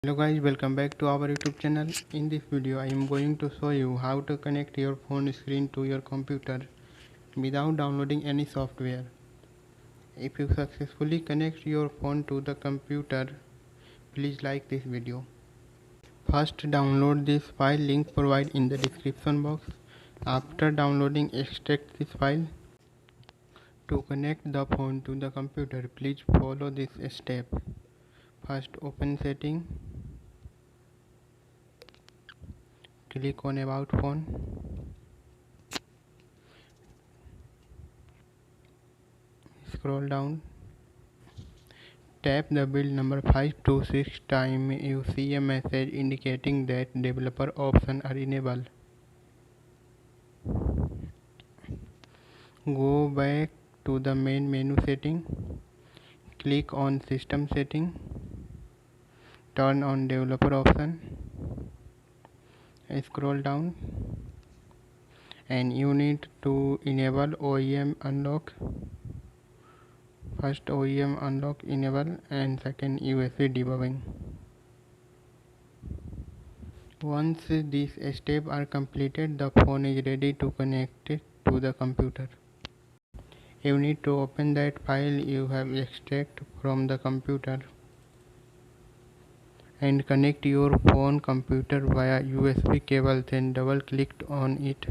Hello guys, welcome back to our YouTube channel. In this video I am going to show you how to connect your phone screen to your computer without downloading any software. If you successfully connect your phone to the computer, please like this video. First, download this file link provided in the description box. After downloading, extract this file. To connect the phone to the computer, please follow this step. First, open setting. Click on about phone. Scroll down. Tap the build number 5 to 6 times. You see a message indicating that developer options are enabled. Go back to the main menu setting. Click on system setting. Turn on developer option. Scroll down and you need to enable OEM unlock. First OEM unlock enable and second USB debugging. Once these steps are completed, the phone is ready to connect it to the computer. You need to open that file you have extracted from the computer and connect your phone computer via USB cable, then double click on it.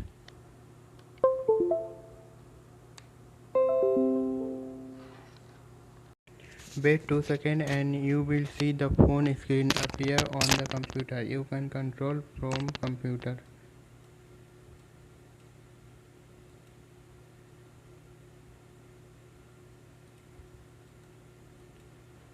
Wait 2 seconds and you will see the phone screen appear on the computer. You can control from computer.